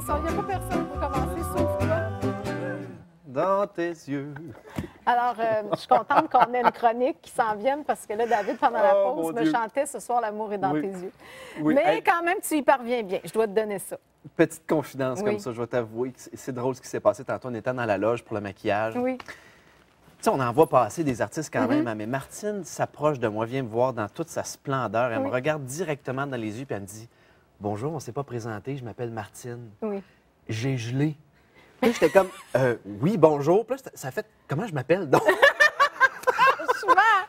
chanson. Il n'y a pas personne pour commencer, sauf toi. Dans tes yeux. Alors, je suis contente qu'on ait une chronique qui s'en vienne parce que là, David, pendant la Oh, pause, mon me Dieu. chantait Ce soir, l'amour est dans Oui. tes yeux. Oui. Mais Hey, quand même, tu y parviens bien. Je dois te donner ça. petite confidence Oui. comme ça, je vais t'avouer que c'est drôle ce qui s'est passé tantôt. On était dans la loge pour le maquillage. Oui. Tu sais, on en voit passer des artistes quand Mm-hmm. même, hein, mais Martine s'approche de moi, vient me voir dans toute sa splendeur. Elle Oui. me regarde directement dans les yeux et elle me dit « Bonjour, on ne s'est pas présenté, je m'appelle Martine. Oui. J'ai gelé. » Puis j'étais comme Oui, bonjour. » Puis là, ça fait « Comment je m'appelle donc? »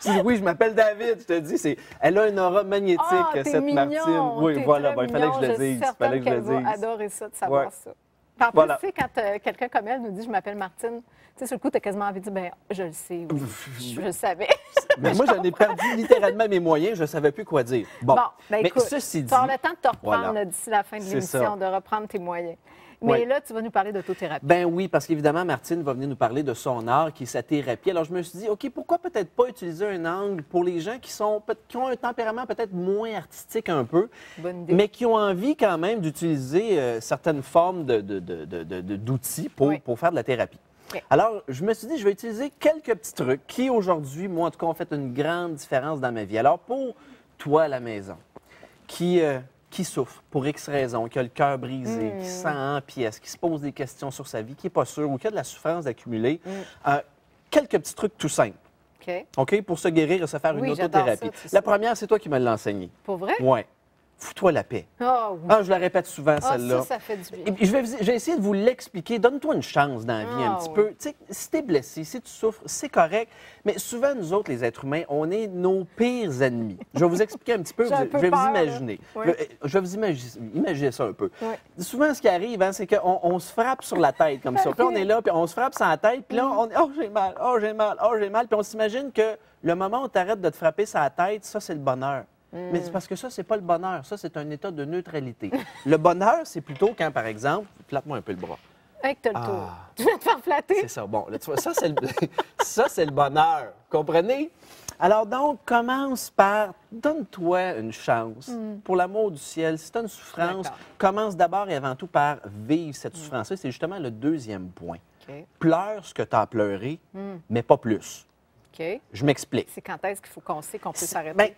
Je dis, oui, je m'appelle David, je te dis. Elle a une aura magnétique, Ah, t'es cette mignon, Martine. Oui, t'es voilà, très il fallait que je mignon. le dise. Je suis Il fallait certaine que je le qu'elle va dise. adorer ça, de savoir Ouais. ça. Puis en plus, Voilà. tu sais, quand quelqu'un comme elle nous dit « Je m'appelle Martine », tu sais, sur le coup, tu as quasiment envie de dire « Bien, je le sais, oui. Je le savais. » Mais moi, j'en ai perdu littéralement mes moyens, je ne savais plus quoi dire. Bon, Bon, ben mais écoute, ceci dit, tu vas avoir le temps de te reprendre voilà. là, d'ici la fin de C'est l'émission, ça. de reprendre tes moyens. Mais Ouais. là, tu vas nous parler d'autothérapie. ben oui, parce qu'évidemment, Martine va venir nous parler de son art, qui est sa thérapie. Alors, je me suis dit, OK, pourquoi peut-être pas utiliser un angle pour les gens qui ont un tempérament peut-être moins artistique un peu, Bonne idée. mais qui ont envie quand même d'utiliser certaines formes d'outils Oui. pour faire de la thérapie. OK. Alors, je me suis dit, je vais utiliser quelques petits trucs qui, aujourd'hui, moi, en tout cas, ont fait une grande différence dans ma vie. Alors, pour toi à la maison, qui souffre pour X raisons, qui a le cœur brisé, qui se sent en pièces, qui se pose des questions sur sa vie, qui n'est pas sûr ou qui a de la souffrance accumulée, quelques petits trucs tout simples, OK. OK, pour se guérir et se faire Oui, une j'adore autothérapie. ça, tu sais. La première, c'est toi qui me l'as enseigné. Pour vrai? Oui. Fous-toi la paix. Ah oui. Ah, je la répète souvent, Ah, celle-là. ça fait du bien. Et puis, je vais essayer de vous l'expliquer. Donne-toi une chance dans la vie un Ah, petit oui. peu. Tu sais, si tu es blessé, si tu souffres, c'est correct. Mais souvent, nous autres, les êtres humains, on est nos pires ennemis. Je vais vous expliquer un petit peu. J'ai un peu je vais peur, vous là. imaginer. Oui. Je vais vous imaginer ça un peu. Oui. Souvent, ce qui arrive, hein, c'est qu'on se frappe sur la tête comme ça. Puis là, on est là, puis on se frappe sur la tête. Puis là, on est « Oh, j'ai mal, oh, j'ai mal, oh, j'ai mal. » Puis on s'imagine que le moment où tu arrêtes de te frapper sur la tête, ça, c'est le bonheur. Mais c'est parce que ça, c'est pas le bonheur. Ça, c'est un état de neutralité. Le bonheur, c'est plutôt quand, par exemple, flatte-moi un peu le bras. Hey, que t'as le tour. Ah. Tu vas te faire flatter? C'est ça. Bon, là, tu vois, ça, c'est le... ça, c'est le bonheur. Comprenez? Alors donc, commence par, donne-toi une chance. Pour l'amour du ciel, si tu as une souffrance, D'accord. commence d'abord et avant tout par vivre cette souffrance-là. C'est justement le deuxième point. OK. Pleure ce que tu as pleuré, mais pas plus. OK. Je m'explique. C'est quand est-ce qu'il faut qu'on sait qu'on peut s'arrêter? Ben,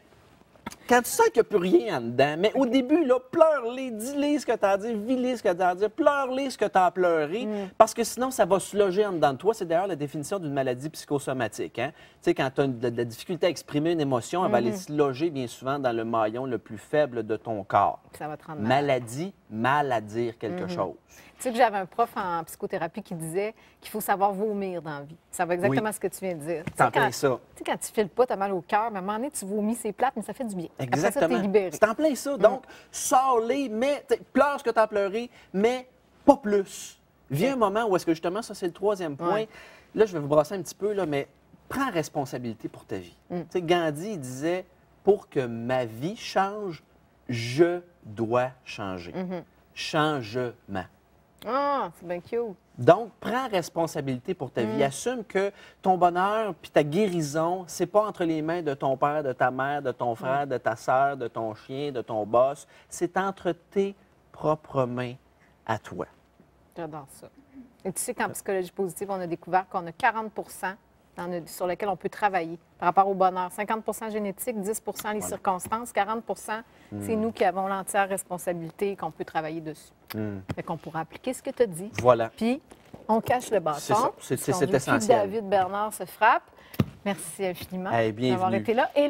quand tu sens qu'il n'y a plus rien en dedans, mais au début, là, pleure-les, dis-les ce que tu as à dire, vis-les ce que tu as à dire, pleure-les ce que tu as à pleurer, parce que sinon, ça va se loger en dedans de toi. C'est d'ailleurs la définition d'une maladie psychosomatique. Hein? Tu sais, quand tu as de la difficulté à exprimer une émotion, elle va aller se loger bien souvent dans le maillon le plus faible de ton corps. Ça va te rendre mal. Maladie, mal à dire quelque chose. Tu sais que j'avais un prof en psychothérapie qui disait qu'il faut savoir vomir dans la vie. Ça va exactement Oui. ce que tu viens de dire. Tu T'en sais, plein ça. Tu sais, quand tu files pas, tu as mal au cœur, mais à un moment donné, tu vomis, c'est plate, mais ça fait du bien. Après ça, Exactement. t'es libéré. C'est en plein ça. Donc, sors-les, mais pleure ce que tu as pleuré, mais pas plus. Vient un moment où est-ce que justement, ça c'est le troisième point. Ouais. Là, je vais vous brasser un petit peu, là, mais prends responsabilité pour ta vie. Tu sais, Gandhi il disait, pour que ma vie change, je dois changer. Changement. Ah, c'est bien cute. Donc, prends responsabilité pour ta vie. Assume que ton bonheur puis ta guérison, c'est pas entre les mains de ton père, de ta mère, de ton frère, de ta sœur, de ton chien, de ton boss. C'est entre tes propres mains à toi. J'adore ça. Et tu sais qu'en psychologie positive, on a découvert qu'on a 40 sur lesquels on peut travailler par rapport au bonheur. 50 génétique, 10 les circonstances, 40 c'est nous qui avons l'entière responsabilité et qu'on peut travailler dessus. Fait qu'on pourra appliquer ce que tu as dit. Voilà. Puis, on cache le bâton. C'est ça. C'est parce qu'on veut plus que essentiel. David Bernard se frappe. Merci infiniment Hey, bienvenue. d'avoir été là. Et